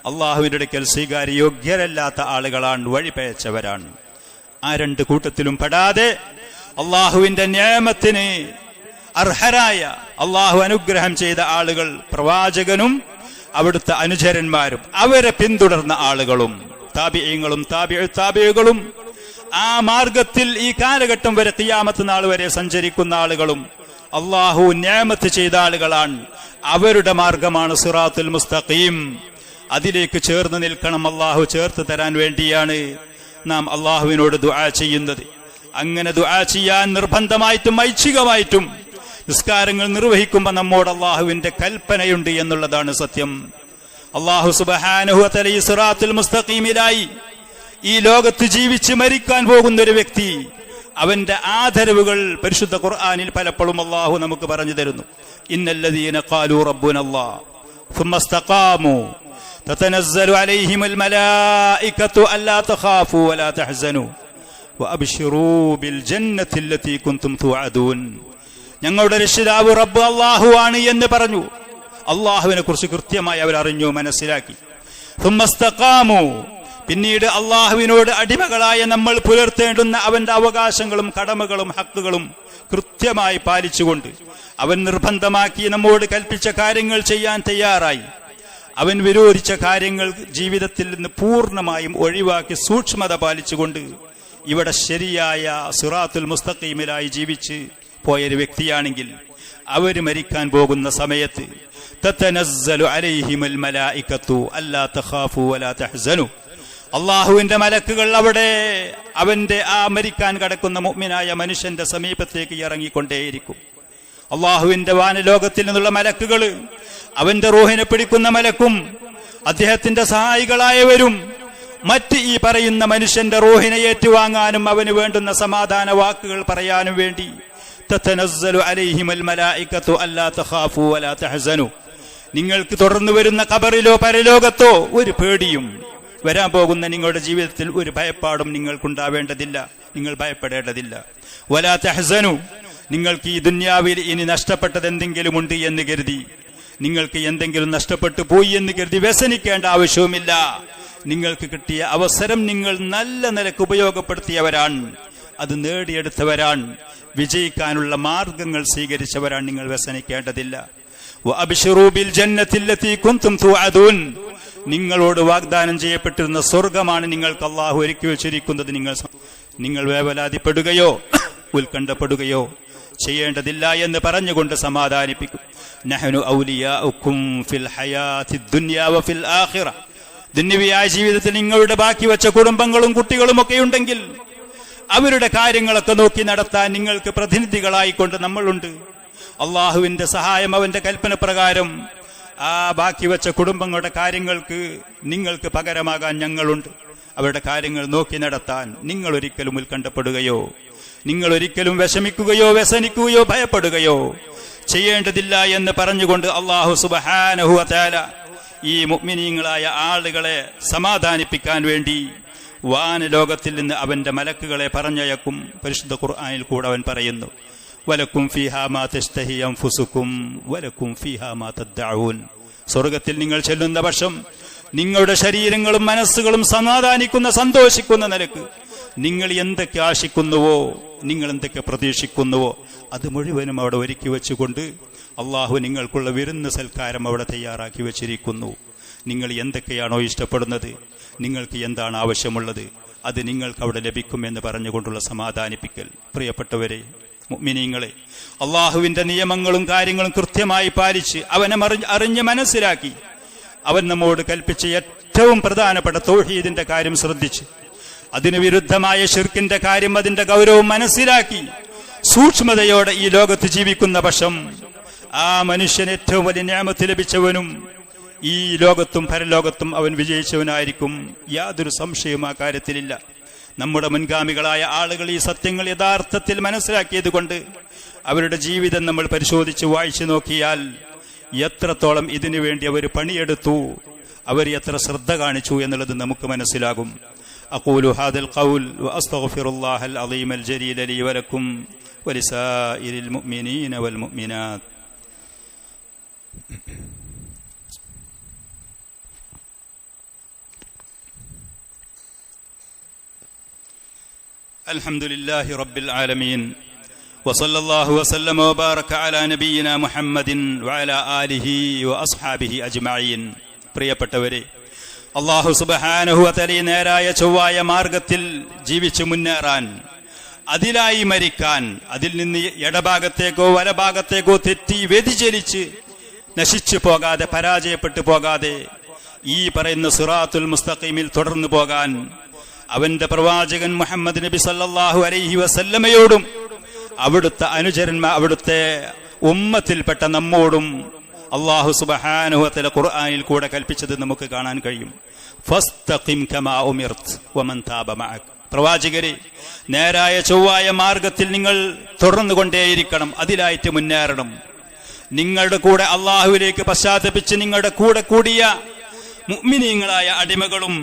അള്ളാഹുവിന്റെ അടുക്കൽ സ്വീകാര്യോഗ്യരല്ലാത്ത ആളുകളാണ്, വഴിപഴച്ചവരാണ്. ആ രണ്ട് കൂട്ടത്തിലും പെടാതെ അള്ളാഹുവിന്റെ നിഅമത്തിന് അർഹരായ, അള്ളാഹു അനുഗ്രഹം ചെയ്ത ആളുകൾ, പ്രവാചകനും അവിടുത്തെ അനുചരന്മാരും അവരെ പിന്തുടർന്ന ആളുകളും താബിഈങ്ങളും താബിഈകളും ആ മാർഗത്തിൽ ഈ കാലഘട്ടം വരെ ഖിയാമത്ത് നാൾ വരെ സഞ്ചരിക്കുന്ന ആളുകളും അള്ളാഹു നിഅമത്ത് ചെയ്ത ആളുകളാണ്. അവരുടെ മാർഗമാണ് സിറാത്തുൽ മുസ്തഖീം. അതിലേക്ക് ചേർന്ന് നിൽക്കണം. അള്ളാഹു ചേർത്ത് തരാൻ വേണ്ടിയാണ് നാം അള്ളാഹുവിനോട് ദുആ ചെയ്യുന്നത്. അങ്ങനെ ദുആ ചെയ്യാൻ നിർബന്ധമായിട്ടും ഐച്ഛികമായിട്ടും നിസ്കാരങ്ങൾ നിർവഹിക്കുമ്പോൾ നമ്മോട് അള്ളാഹുവിന്റെ കൽപ്പനയുണ്ട് എന്നുള്ളതാണ് സത്യം. അള്ളാഹു സുബ്ഹാനഹു വ തആല സിറാത്തുൽ മുസ്തഖീമിലായി ഈ ലോകത്ത് ജീവിച്ച് മരിക്കാൻ പോകുന്ന ഒരു വ്യക്തി, അവന്റെ ആദരവുകൾ പരിശുദ്ധ ഖുർആനിൽ പലപ്പോഴും അല്ലാഹു നമുക്ക് പറഞ്ഞു തരുന്നു. ഇന്നല്ലദീന ഖാലൂ റബ്ബുനല്ലാഹ് ثم استقاموا تتنزل عليهم الملائكة ألا تخافوا ولا تحزنوا وأبشروا بالجنة التي كنتم توعدون. ഞങ്ങളുടെ രക്ഷിതാവ് റബ്ബ് അല്ലാഹു ആണ് എന്ന് പറഞ്ഞു. അല്ലാഹുവിനെ കുറിച്ച് കൃത്യമായി അവർ അറിഞ്ഞു, മനസ്സിലാക്കി. ثم استقاموا, പിന്നീട് അല്ലാഹുവിനോട് അടിമകളായ നമ്മൾ പുലർത്തേണ്ടുന്ന അവന്റെ അവകാശങ്ങളും കടമകളും ഹക്കുകളും കൃത്യമായി പാലിച്ചുകൊണ്ട് അവൻ നിർബന്ധമാക്കി നമ്മോട് കൽപ്പിച്ച കാര്യങ്ങൾ ചെയ്യാൻ തയ്യാറായി, അവൻ വിരോധിച്ച കാര്യങ്ങൾ ജീവിതത്തിൽ നിന്ന് പൂർണ്ണമായും ഒഴിവാക്കി സൂക്ഷ്മത പാലിച്ചുകൊണ്ട് ഇവിടെ ശരിയായ സിറാത്തുൽ മുസ്തഖീമിലായി ജീവിച്ച് പോയൊരു വ്യക്തിയാണെങ്കിൽ അവർ മരിക്കാൻ പോകുന്ന സമയത്ത് തതനസ്സലു അലൈഹിമുൽ മലായികത്തു അല്ലാ തഖാഫു വലാ തഹ്സനു, അള്ളാഹുവിന്റെ മലക്കുകൾ അവിടെ അവന്റെ ആ മരിക്കാൻ കിടക്കുന്ന മുഅ്മിനായ മനുഷ്യന്റെ സമീപത്തേക്ക് ഇറങ്ങിക്കൊണ്ടേയിരിക്കും. അള്ളാഹുവിന്റെ വാനലോകത്തിൽ നിന്നുള്ള മലക്കുകൾ അവന്റെ റൂഹിനെ പിടിക്കുന്ന മലക്കും അദ്ദേഹത്തിന്റെ സഹായികളായവരും മറ്റ് ഈ പറയുന്ന മനുഷ്യന്റെ റൂഹിനെ ഏറ്റുവാങ്ങാനും അവന് വേണ്ടുന്ന സമാധാന വാക്കുകൾ പറയാനും വേണ്ടി തതനസ്സലു അലൈഹിമുൽ മലായികത്തു അല്ലാ തഖാഫു വലാ തഹ്സനു, നിങ്ങൾക്ക് തുടർന്നു വരുന്ന ഖബറിലോ പരലോകത്തോ ഒരു പേടിയും, വരാൻ പോകുന്ന നിങ്ങളുടെ ജീവിതത്തിൽ ഒരു ഭയപ്പാടും നിങ്ങൾക്കുണ്ടാവേണ്ടതില്ല, നിങ്ങൾ ഭയപ്പെടേണ്ടതില്ല. വലാ തഹ്സനു, നിങ്ങൾക്ക് ഈ ദുന്യാവിൽ ഇനി നഷ്ടപ്പെട്ടത് എന്തെങ്കിലും ഉണ്ട് എന്ന് കരുതി, നിങ്ങൾക്ക് എന്തെങ്കിലും നഷ്ടപ്പെട്ടു പോയി എന്ന് കരുതി വ്യസനിക്കേണ്ട ആവശ്യവുമില്ല. നിങ്ങൾക്ക് കിട്ടിയ അവസരം നിങ്ങൾ നല്ല നിലക്ക് ഉപയോഗപ്പെടുത്തിയവരാണ്, അത് നേടിയെടുത്തവരാണ്, വിജയിക്കാനുള്ള മാർഗങ്ങൾ സ്വീകരിച്ചവരാണ്, നിങ്ങൾ വ്യസനിക്കേണ്ടതില്ല. വഅബ്ശിറൂ ബിൽ ജന്നത്തി അല്ലതി കുൻതും തുഅദൂൻ, നിങ്ങളോട് വാഗ്ദാനം ചെയ്യപ്പെട്ടിരുന്ന സ്വർഗമാണ് നിങ്ങൾക്ക് അല്ലാഹു ഒരുക്കി വെച്ചിരിക്കുന്നത്. നിങ്ങൾ വേവലാതിപ്പെടുകയോ ഉത്കണ്ഠപ്പെടുകയോ ചെയ്യേണ്ടതില്ല എന്ന് പറഞ്ഞുകൊണ്ട് സമാധാനിപ്പിക്കും. നഹ്നു ഔലിയാഉക്കും ഫിൽ ഹയാത്തിദ് ദുനിയാ വഫിൽ ആഖിറ, ദുനിയാവിയായ ജീവിതത്തിൽ നിങ്ങളുടെ ബാക്കി വെച്ച കുടുംബങ്ങളും കുട്ടികളും ഒക്കെ ഉണ്ടെങ്കിൽ അവരുടെ കാര്യങ്ങളൊക്കെ നോക്കി നടത്താൻ നിങ്ങൾക്ക് പ്രതിനിധികളായിക്കൊണ്ട് നമ്മളുണ്ട്. അള്ളാഹുവിന്റെ സഹായം അവന്റെ കൽപ്പന പ്രകാരം ആ ബാക്കി വെച്ച കുടുംബങ്ങളുടെ കാര്യങ്ങൾക്ക് നിങ്ങൾക്ക് പകരമാകാൻ ഞങ്ങളുണ്ട്. അവരുടെ കാര്യങ്ങൾ നോക്കി നടത്താൻ നിങ്ങൾ ഒരിക്കലും ഉത്കണ്ഠപ്പെടുകയോ നിങ്ങൾ ഒരിക്കലും വിഷമിക്കുകയോ വ്യസനിക്കുകയോ ഭയപ്പെടുകയോ ചെയ്യേണ്ടതില്ല എന്ന് പറഞ്ഞുകൊണ്ട് അല്ലാഹു സുബ്ഹാനഹു വ തആല ഈ മുഅ്മിനീങ്ങളായ ആളുകളെ സമാധാനിപ്പിക്കാൻ വേണ്ടി വാനലോകത്തിൽ നിന്ന് അവന്റെ മലക്കുകളെ പറഞ്ഞയക്കും. പരിശുദ്ധ ഖുർആനിൽ കൂടെ അവൻ പറയുന്നു, വലക്കും ഫീഹാ മാ തസ്തഹി അൻഫുസുക്കും വലക്കും ഫീഹാ മാ തദ്ദഊൻ, സ്വർഗ്ഗത്തിൽ നിങ്ങൾ ചെല്ലുന്ന പക്ഷം നിങ്ങളുടെ ശരീരങ്ങളും മനസ്സുകളും സമാധാനിക്കുന്ന സന്തോഷിക്കുന്ന നിലക്ക് നിങ്ങൾ എന്തൊക്കെ ആശിക്കുന്നുവോ, നിങ്ങൾ എന്തൊക്കെ പ്രതീക്ഷിക്കുന്നുവോ അത് മുഴുവനും അവിടെ ഒരുക്കി വെച്ചുകൊണ്ട് അള്ളാഹു നിങ്ങൾക്കുള്ള വിരുന്ന് സൽക്കാരം അവിടെ തയ്യാറാക്കി വെച്ചിരിക്കുന്നു. നിങ്ങൾ എന്തൊക്കെയാണോ ഇഷ്ടപ്പെടുന്നത്, നിങ്ങൾക്ക് എന്താണ് ആവശ്യമുള്ളത്, അത് നിങ്ങൾക്ക് അവിടെ ലഭിക്കുമെന്ന് പറഞ്ഞുകൊണ്ടുള്ള സമാധാനിപ്പിക്കൽ. പ്രിയപ്പെട്ടവരെ മുഅ്മിനീങ്ങളെ, അള്ളാഹുവിന്റെ നിയമങ്ങളും കാര്യങ്ങളും കൃത്യമായി പാലിച്ച് അവനെ അറിഞ്ഞ് മനസ്സിലാക്കി അവൻ നമ്മോട് കൽപ്പിച്ച ഏറ്റവും പ്രധാനപ്പെട്ട തൗഹീദിന്റെ കാര്യം ശ്രദ്ധിച്ച് അതിന് വിരുദ്ധമായ ശിർക്കിന്റെ കാര്യം അതിന്റെ ഗൗരവം മനസ്സിലാക്കി സൂക്ഷ്മതയോടെ ഈ ലോകത്ത് ജീവിക്കുന്ന പക്ഷം ആ മനുഷ്യൻ ഏറ്റവും വലിയ നിഅമത്ത് ലഭിച്ചവനും ഈ ലോകത്തും പരലോകത്തും അവൻ വിജയിച്ചവനായിരിക്കും. യാതൊരു സംശയവും ആ കാര്യത്തിലില്ല. നമ്മുടെ മുൻഗാമികളായ ആളുകൾ ഈ സത്യങ്ങൾ യഥാർത്ഥത്തിൽ മനസ്സിലാക്കിയത് കൊണ്ട് അവരുടെ ജീവിതം നമ്മൾ പരിശോധിച്ച് വായിച്ചു നോക്കിയാൽ എത്രത്തോളം ഇതിനു വേണ്ടി അവർ പണിയെടുത്തു, അവർ എത്ര ശ്രദ്ധ കാണിച്ചു എന്നുള്ളത് നമുക്ക് മനസ്സിലാകും. أقول هذا القول وأستغفر الله العظيم الجليل لي ولكم ولسائر المؤمنين والمؤمنات. الحمد لله رب العالمين وصلى الله وسلم وبارك على نبينا محمد وعلى آله وأصحابه أجمعين. പ്രിയപ്പെട്ടവരെ, അല്ലാഹു സുബ്ഹാനഹു വ തആല നേരായ ചൊവ്വായ മാർഗത്തിൽ ജീവിച്ചു മുന്നേറാൻ, അതിലായി മരിക്കാൻ, അതിൽ നിന്ന് ഇടഭാഗത്തേക്കോ വലഭാഗത്തേക്കോ തെറ്റി വ്യതിചലിച്ച് നശിച്ചു പോകാതെ പരാജയപ്പെട്ടു പോകാതെ ഈ പറയുന്ന സിറാത്തുൽ മുസ്തഖീമിൽ തുടർന്നു പോകാൻ അവന്റെ പ്രവാചകൻ മുഹമ്മദ് നബി സല്ലല്ലാഹു അലൈഹി വസല്ലമയോടും അവിടുത്തെ അനുചരന്മാർ അവിടുത്തെ ഉമ്മത്തിൽപ്പെട്ട നമ്മോടും അല്ലാഹു സുബ്ഹാനഹു വ തആല ഖുർആനിൽ കൂടെ കൽപ്പിച്ചത് നമുക്ക് കാണാൻ കഴിയും. ഫസ്തഖിം കമാ ഉമിർത് വമൻ താബ മഅക്. പ്രവാചകരെ, നേരായ ചൊവ്വായ മാർഗത്തിൽ നിങ്ങൾ തുടർന്നുകൊണ്ടേയിരിക്കണം, അതിലായിട്ട് മുന്നേറണം. നിങ്ങളുടെ കൂടെ അള്ളാഹുവിലേക്ക് പശ്ചാത്തപിച്ച് നിങ്ങളുടെ കൂടെ കൂടിയ മുഅ്മിനീങ്ങളായ അടിമകളും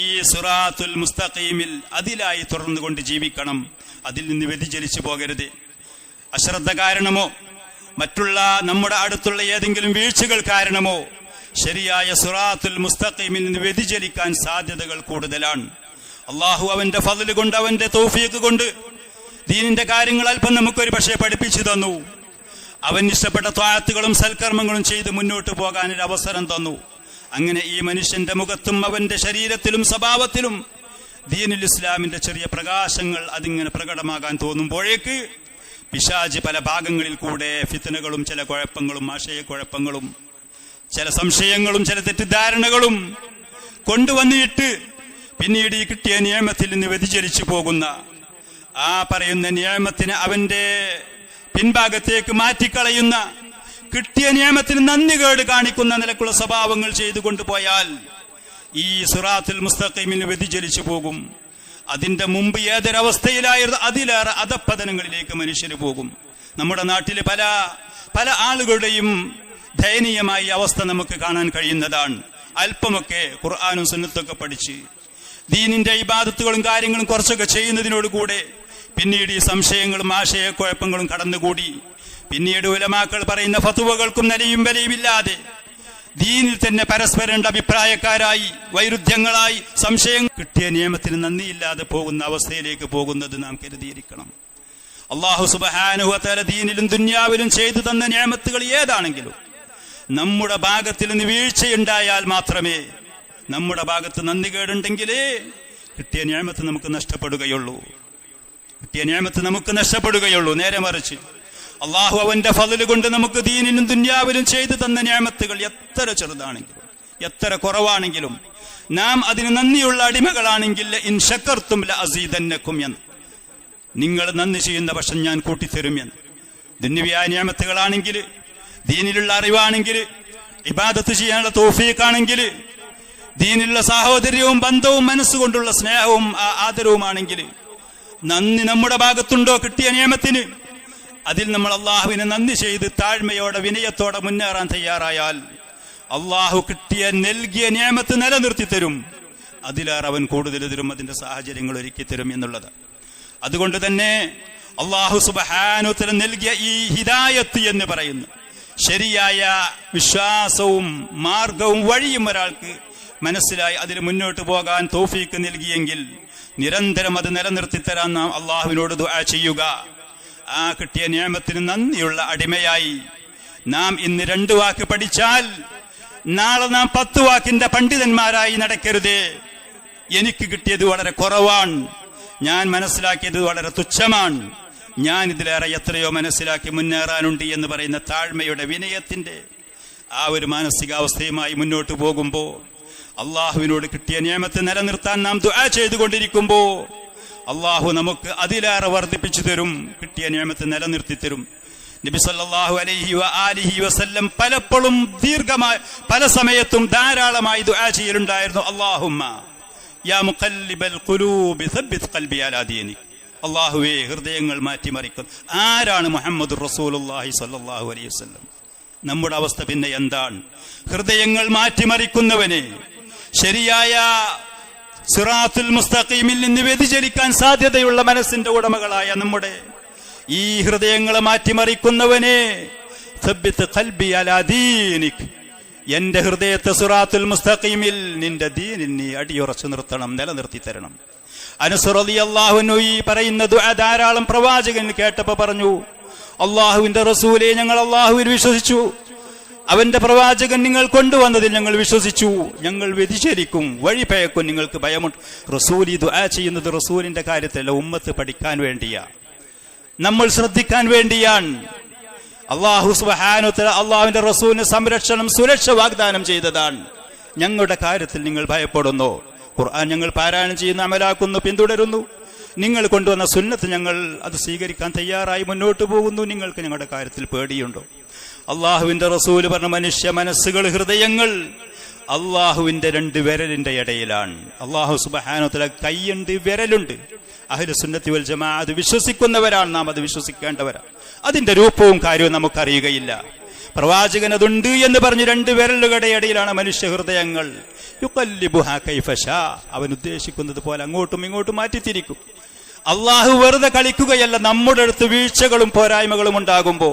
ഈ സിറാത്തുൽ മുസ്തഖീമിൽ അതിലായി തുടർന്നുകൊണ്ട് ജീവിക്കണം. അതിൽ നിന്ന് വ്യതിചലിച്ചു പോകരുത്. അശ്രദ്ധ കാരണമോ മറ്റുള്ള നമ്മുടെ അടുത്തുള്ള ഏതെങ്കിലും വീഴ്ചകൾ കാരണമോ ശരിയായ സിറാത്തുൽ മുസ്തഖീമിൽ നിന്ന് വ്യതിചലിക്കാൻ സാധ്യതകൾ കൂടുതലാണ്. അള്ളാഹു അവന്റെ ഫദ്ല് കൊണ്ട്, അവന്റെ തൗഫീഖ് കൊണ്ട് ദീനിന്റെ കാര്യങ്ങൾ അല്പം നമുക്കൊരു പക്ഷേ പഠിപ്പിച്ചു തന്നു. അവൻ ഇഷ്ടപ്പെട്ട ത്വാഅത്തുകളും സൽക്കർമ്മങ്ങളും ചെയ്ത് മുന്നോട്ട് പോകാൻ ഒരു അവസരം തന്നു. അങ്ങനെ ഈ മനുഷ്യന്റെ മുഖത്തും അവന്റെ ശരീരത്തിലും സ്വഭാവത്തിലും ദീനുൽ ഇസ്ലാമിന്റെ ചെറിയ പ്രകാശങ്ങൾ അതിങ്ങനെ പ്രകടമാകാൻ തോന്നുമ്പോഴേക്ക് പിശാച് പല ഭാഗങ്ങളിൽ കൂടെ ഫിത്നകളും ചില കുഴപ്പങ്ങളും ആശയക്കുഴപ്പങ്ങളും ചില സംശയങ്ങളും ചില തെറ്റിദ്ധാരണകളും കൊണ്ടുവന്നിട്ട് പിന്നീട് ഈ കിട്ടിയ നിയമത്തിൽ നിന്ന് വ്യതിചലിച്ചു പോകുന്ന ആ പറയുന്ന നിയമത്തിന് അവന്റെ പിൻഭാഗത്തേക്ക് മാറ്റിക്കളയുന്ന, കിട്ടിയ നിയമത്തിന് നന്ദികേട് കാണിക്കുന്ന നിലക്കുള്ള സ്വഭാവങ്ങൾ ചെയ്തുകൊണ്ടു പോയാൽ ഈ സിറാത്തുൽ മുസ്തഖീമിൽ വ്യതിചലിച്ചു പോകും. അതിന്റെ മുമ്പ് ഏതൊരവസ്ഥയിലായിരുന്നു അതിലേറെ അധപ്പതനങ്ങളിലേക്ക് മനുഷ്യര് പോകും. നമ്മുടെ നാട്ടില് പല പല ആളുകളുടെയും ദയനീയമായ അവസ്ഥ നമുക്ക് കാണാൻ കഴിയുന്നതാണ്. അല്പമൊക്കെ ഖുർആനും സുന്നത്തൊക്കെ പഠിച്ച് ദീനിന്റെ ഇബാദത്തുകളും കാര്യങ്ങളും കുറച്ചൊക്കെ ചെയ്യുന്നതിനോടുകൂടെ പിന്നീട് ഈ സംശയങ്ങളും ആശയക്കുഴപ്പങ്ങളും കടന്നുകൂടി പിന്നീട് ഉലമാക്കൾ പറയുന്ന ഫത്വകൾക്കും നിലയും വിലയുമില്ലാതെ ദീനിൽ തന്നെ പരസ്പരം അഭിപ്രായക്കാരായി വൈരുദ്ധ്യങ്ങളായി സംശയം, കിട്ടിയ നിയമത്തിന് നന്ദിയില്ലാതെ പോകുന്ന അവസ്ഥയിലേക്ക് പോകുന്നത് നാം കരുതിയിരിക്കണം. അല്ലാഹു സുബ്ഹാനഹു വ തആല ദീനിലും ദുനിയാവിലും ചെയ്തു തന്ന നിഅമത്തുകൾ ഏതാണെങ്കിലും നമ്മുടെ ഭാഗത്തിൽ നിന്ന് വീഴ്ചയുണ്ടായാൽ മാത്രമേ, നമ്മുടെ ഭാഗത്ത് നന്ദികേടുണ്ടെങ്കിലേ കിട്ടിയ നിഅമത്ത് നമുക്ക് നഷ്ടപ്പെടുകയുള്ളൂ. നേരെ മറിച്ച് അള്ളാഹു അവന്റെ ഫദ്ല് കൊണ്ട് നമുക്ക് ദീനിനും ദുനിയാവിലും ചെയ്തു തന്ന നിഅമത്തുകൾ എത്ര ചെറുതാണെങ്കിലും എത്ര കുറവാണെങ്കിലും നാം അതിന് നന്ദിയുള്ള അടിമകളാണെങ്കിൽ ഇൻ ശക്കർതും ലഅസീദന്നകും എന്ന്, നിങ്ങൾ നന്ദി ചെയ്യുന്ന പക്ഷം ഞാൻ കൂട്ടിത്തരും എന്ന്. ദുനിയാവിയായ നിഅമത്തുകളാണെങ്കിൽ, ദീനിലുള്ള അറിവാണെങ്കിൽ, ഇബാദത്ത് ചെയ്യാനുള്ള തൗഫീഖാണെങ്കിൽ, ദീനിലുള്ള സാഹോദര്യവും ബന്ധവും മനസ്സുകൊണ്ടുള്ള സ്നേഹവും ആദരവുമാണെങ്കിൽ നന്ദി നമ്മുടെ ഭാഗത്തുണ്ടോ കിട്ടിയ നിയമത്തിന്? അതിൽ നമ്മൾ അള്ളാഹുവിനെ നന്ദി ചെയ്ത് താഴ്മയോടെ വിനയത്തോടെ മുന്നേറാൻ തയ്യാറായാൽ അള്ളാഹു കിട്ടിയ നൽകിയ നിയമത്ത് നിലനിർത്തി തരും. അതിലേറെ അവൻ കൂടുതൽ തരും, അതിന്റെ സാഹചര്യങ്ങൾ ഒരുക്കി തരും എന്നുള്ളത്. അതുകൊണ്ട് തന്നെ അള്ളാഹു സുബ്ഹാനഹു വ തആല നൽകിയ ഈ ഹിദായത്ത് എന്ന് പറയുന്ന ശരിയായ വിശ്വാസവും മാർഗവും വഴിയും ഒരാൾക്ക് മനസ്സിലായി അതിൽ മുന്നോട്ട് പോകാൻ തൗഫീഖ് നൽകിയെങ്കിൽ നിരന്തരം അത് നിലനിർത്തി തരാൻ നാം അള്ളാഹുവിനോട് ദുആ ചെയ്യുക. ആ കിട്ടിയ നിഅമത്തിന് നന്ദിയുള്ള അടിമയായി നാം ഇന്ന് 2 വാക്ക് പഠിച്ചാൽ നാളെ നാം 10 വാക്കിന്റെ പണ്ഡിതന്മാരായി നടക്കരുതേ. എനിക്ക് കിട്ടിയത് വളരെ കുറവാണ്, ഞാൻ മനസ്സിലാക്കിയത് വളരെ തുച്ഛമാണ്, ഞാൻ ഇതിലേറെ എത്രയോ മനസ്സിലാക്കി മുന്നേറാനുണ്ട് എന്ന് പറയുന്ന താഴ്മയുടെ വിനയത്തിന്റെ ആ ഒരു മാനസികാവസ്ഥയുമായി മുന്നോട്ട് പോകുമ്പോ അള്ളാഹുവിനോട് കിട്ടിയ നിഅമത്ത് നിലനിർത്താൻ നാം ദുആ ചെയ്തുകൊണ്ടിരിക്കുമ്പോ അള്ളാഹു നമുക്ക് അതിലേറെ വർദ്ധിപ്പിച്ചു തരും, കിട്ടിയ നിഅമത്ത് നിലനിർത്തി തരും. നബി സല്ലല്ലാഹു അലൈഹി വആലിഹി വസല്ലം പലപ്പോഴും ദീർഘമായി പല സമയത്തും ധാരാളമായി ദുആ ചെയ്യലുണ്ടായിരുന്നു. അല്ലാഹുമ്മ യാ മുഖല്ലിബൽ ഖുലൂബി സബ്ബിത് ഖൽബി അലാ ദീനിക്. അല്ലാഹുവേ, ഹൃദയങ്ങൾ മാറ്റിമറിക്കും. ആരാണ് മുഹമ്മദുർ റസൂലുള്ളാഹി സ്വല്ലല്ലാഹു അലൈഹി വസല്ലം? നമ്മുടെ അവസ്ഥ പിന്നെ എന്താണ്? ഹൃദയങ്ങൾ മാറ്റിമറിക്കുന്നവനെ, ശരിയായ സിറാത്തുൽ മുസ്തഖീമിൽ നിന്ന് വ്യതിചലിക്കാൻ സാധ്യതയുള്ള മനസ്സിന്റെ ഉടമകളായ നമ്മുടെ ഈ ഹൃദയങ്ങളെ മാറ്റിമറിക്കുന്നവനെ, സബ്ബിത് ഖൽബി അലാ ദീനിക്, എന്റെ ഹൃദയത്തെ സിറാത്തുൽ മുസ്തഖീമിൽ നിന്റെ ദീനിൽ നീ അടിയുറച്ചു നിർത്തണം, നിലനിർത്തി തരണം. അനസ് റളിയല്ലാഹു അൻഹു ഈ പറയുന്ന ദുആ ധാരാളം പ്രവാചകൻ കേട്ടപ്പോൾ പറഞ്ഞു, അള്ളാഹുവിന്റെ റസൂലെ, ഞങ്ങൾ അള്ളാഹുവിൽ വിശ്വസിച്ചു, അവന്റെ പ്രവാചകൻ നിങ്ങൾ കൊണ്ടുവന്നതിൽ ഞങ്ങൾ വിശ്വസിച്ചു, ഞങ്ങൾ വ്യതിചലിക്കും, വഴിപയക്കും, നിങ്ങൾക്ക് ഭയമുണ്ട്. റസൂൽ ഈ ദുആ ചെയ്യുന്നത് റസൂലിന്റെ കാര്യത്തിലല്ല, ഉമ്മത്ത് പഠിക്കാൻ വേണ്ടിയാ, നമ്മൾ ശ്രദ്ധിക്കാൻ വേണ്ടിയാണ്. അല്ലാഹു സുബ്ഹാനഹു വ തആല അള്ളാഹുവിന്റെ റസൂലിന് സംരക്ഷണം, സുരക്ഷ വാഗ്ദാനം ചെയ്തതാണ്. ഞങ്ങളുടെ കാര്യത്തിൽ നിങ്ങൾ ഭയപ്പെടുന്നു? ഖുർആൻ ഞങ്ങൾ പാരായണം ചെയ്യുന്ന, അമലാക്കുന്നു, പിന്തുടരുന്നു. നിങ്ങൾ കൊണ്ടുവന്ന സുന്നത്ത് ഞങ്ങൾ അത് സ്വീകരിക്കാൻ തയ്യാറായി മുന്നോട്ട് പോകുന്നു. നിങ്ങൾക്ക് ഞങ്ങളുടെ കാര്യത്തിൽ പേടിയുണ്ടോ? അള്ളാഹുവിന്റെ റസൂല് പറഞ്ഞ മനുഷ്യ മനസ്സുകൾ, ഹൃദയങ്ങൾ അള്ളാഹുവിന്റെ 2 വിരലിന്റെ ഇടയിലാണ്. അള്ളാഹു സുബ്ഹാനഹു വ തആല കൈയുണ്ട്, വിരലുണ്ട്. അഹ്ലു സുന്നത്തി വൽ ജമാഅത്ത് വിശ്വസിക്കുന്നവരാണ്, നാം അത് വിശ്വസിക്കേണ്ടവരാണ്. അതിന്റെ രൂപവും കാര്യവും നമുക്കറിയുകയില്ല. പ്രവാചകൻ അതുണ്ട് എന്ന് പറഞ്ഞ് 2 വിരലുകളുടെ ഇടയിലാണ് മനുഷ്യ ഹൃദയങ്ങൾ. യുഖല്ലിബുഹാ കൈഫശാ, അവൻ ഉദ്ദേശിക്കുന്നത് പോലെ അങ്ങോട്ടും ഇങ്ങോട്ടും മാറ്റിത്തിരിക്കും. അള്ളാഹു വെറുതെ കളിക്കുകയല്ല. നമ്മുടെ അടുത്ത് വീഴ്ചകളും പോരായ്മകളും ഉണ്ടാകുമ്പോ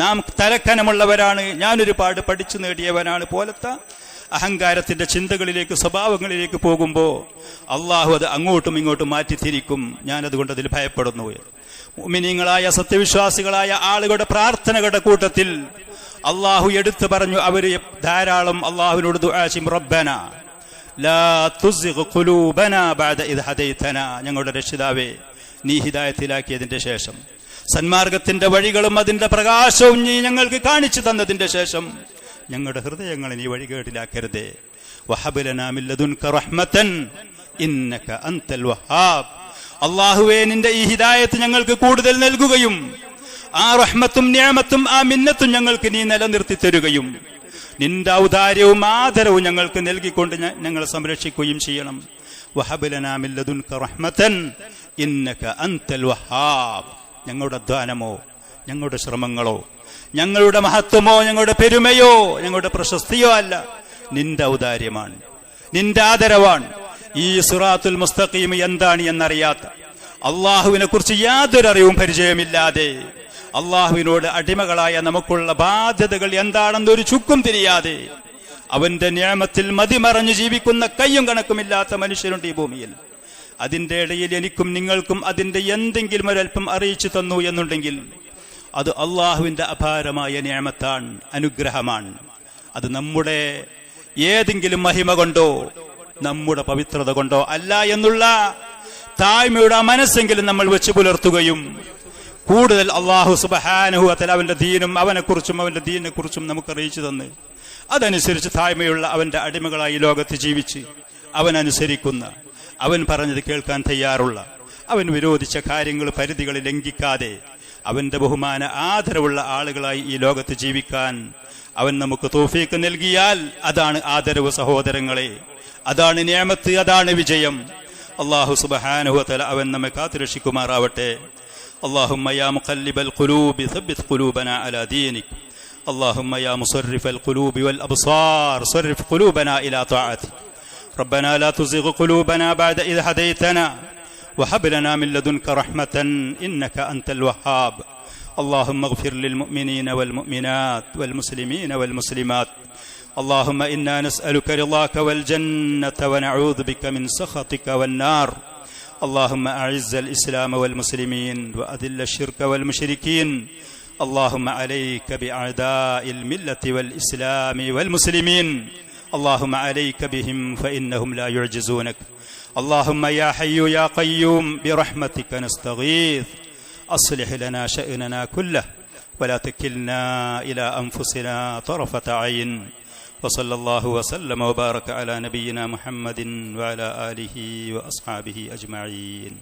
നാം തലക്കനമുള്ളവരാണ്, ഞാനൊരുപാട് പഠിച്ചു നേടിയവനാണ് പോലത്തെ അഹങ്കാരത്തിന്റെ ചിന്തകളിലേക്ക്, സ്വഭാവങ്ങളിലേക്ക് പോകുമ്പോ അള്ളാഹു അത് അങ്ങോട്ടും ഇങ്ങോട്ടും മാറ്റിത്തിരിക്കും. ഞാനതുകൊണ്ട് അതിൽ ഭയപ്പെടുന്നു. മുഅ്മിനീങ്ങളായ സത്യവിശ്വാസികളായ ആളുകളുടെ പ്രാർത്ഥനകളുടെ കൂട്ടത്തിൽ അള്ളാഹു എടുത്തു പറഞ്ഞു, അവര് ധാരാളം അള്ളാഹുവിനോട് ദുആ ചെയ്യും. റബ്ബനാ ലാ തുസിഗ് ഖുലൂബനാ ബഅദ ഇദ് ഹദൈതനാ, ഞങ്ങളുടെ രക്ഷിതാവേ, നീ ഹിദായത്തിലാക്കിയതിന്റെ ശേഷം, സന്മാർഗത്തിന്റെ വഴികളും അതിന്റെ പ്രകാശവും നീ ഞങ്ങൾക്ക് കാണിച്ചു തന്നതിന്റെ ശേഷം ഞങ്ങളുടെ ഹൃദയങ്ങളെ നീ വഴികേടിലാക്കരുതേ. വഹബ് ലനാ മിൻ ലദുൻക റഹ്മതൻ ഇന്നക അൻതൽ വഹാബ്, അല്ലാഹുവേ, നിന്റെ ഈ ഹിദായത്ത് ഞങ്ങൾക്ക് കൂടുതൽ നൽകുകയും ആ റഹ്മത്തും നിഅമത്തും ആ മിന്നത്തും ഞങ്ങൾക്ക് നീ നിലനിർത്തി തരുകയും നിന്റെ ഔദാര്യവും ആദരവും ഞങ്ങൾക്ക് നൽകിക്കൊണ്ട് ഞങ്ങളെ സംരക്ഷിക്കുകയും ചെയ്യണം. വഹബ് ലനാ മിൻ ലദുൻക റഹ്മതൻ ഇന്നക അൻതൽ വഹാബ്. ഞങ്ങളുടെ അധ്വാനമോ, ഞങ്ങളുടെ ശ്രമങ്ങളോ, ഞങ്ങളുടെ മഹത്വമോ, ഞങ്ങളുടെ പെരുമയോ, ഞങ്ങളുടെ പ്രശസ്തിയോ അല്ല, നിന്റെ ഔദാര്യമാണ്, നിന്റെ ആദരവാണ്. ഈ സിറാത്തുൽ മുസ്തഖീം എന്താണ് എന്നറിയാത്ത, അള്ളാഹുവിനെ കുറിച്ച് യാതൊരു അറിവും പരിചയമില്ലാതെ, അള്ളാഹുവിനോട് അടിമകളായ നമുക്കുള്ള ബാധ്യതകൾ എന്താണെന്നൊരു ചുക്കും തിരിയാതെ, അവന്റെ നിഅമത്തിൽ മതിമറഞ്ഞു ജീവിക്കുന്ന കയ്യും കണക്കുമില്ലാത്ത മനുഷ്യരുണ്ട് ഈ ഭൂമിയിൽ. അതിന്റെ ഇടയിൽ എനിക്കും നിങ്ങൾക്കും അതിന്റെ എന്തെങ്കിലും ഒരൽപ്പം അറിയിച്ചു തന്നു എന്നുണ്ടെങ്കിൽ അത് അള്ളാഹുവിന്റെ അപാരമായ നിഅമത്താണ്, അനുഗ്രഹമാണ്. അത് നമ്മുടെ ഏതെങ്കിലും മഹിമ കൊണ്ടോ നമ്മുടെ പവിത്രത കൊണ്ടോ അല്ല എന്നുള്ള താഴ്മയുടെ ആ മനസ്സെങ്കിലും നമ്മൾ വെച്ച് പുലർത്തുകയും കൂടുതൽ അള്ളാഹു സുബ്ഹാനഹു വ തആല അവന്റെ ദീനും അവനെക്കുറിച്ചും അവന്റെ ദീനിനെ കുറിച്ചും നമുക്ക് അറിയിച്ചു തന്ന് അതനുസരിച്ച് താഴ്മയുള്ള അവന്റെ അടിമകളായി ലോകത്ത് ജീവിച്ച് അവനനുസരിക്കുന്ന, അവൻ പറഞ്ഞത് കേൾക്കാൻ തയ്യാറുള്ള, അവൻ വിരോധിച്ച കാര്യങ്ങൾ പരിധികൾ ലംഘിക്കാതെ അവന്റെ ബഹുമാന ആദരവുള്ള ആളുകളായി ഈ ലോകത്ത് ജീവിക്കാൻ അവൻ നമുക്ക് തൗഫീഖ് നൽകിയാൽ അതാണ് ആദരവ് സഹോദരങ്ങളെ, അതാണ് നിഅമത്ത്, അതാണ് വിജയം. അല്ലാഹു സുബ്ഹാനഹു വ തആല അവൻ നമ്മെ കാത്തുരക്ഷിക്കുമാറാവട്ടെ. اللهم يا مقلب القلوب ثبت قلوبنا على دينك. اللهم يا مصرف القلوب والأبصار صرف قلوبنا إلى طاعتك. ربنا لا تزغ قلوبنا بعد إذ هديتنا وهب لنا من لدنك رحمة إنك أنت الوهاب. اللهم اغفر للمؤمنين والمؤمنات والمسلمين والمسلمات. اللهم إنا نسألك رضاك والجنة ونعوذ بك من سخطك والنار. اللهم أعز الإسلام والمسلمين وأذل الشرك والمشركين. اللهم عليك بأعداء الملة والإسلام والمسلمين. اللهم عليك بهم فإنهم لا يعجزونك. اللهم يا حي يا قيوم برحمتك نستغيث. أصلح لنا شأننا كله ولا تكلنا إلى أنفسنا طرفة عين. وصلى الله وسلم وبارك على نبينا محمد وعلى آله وأصحابه أجمعين.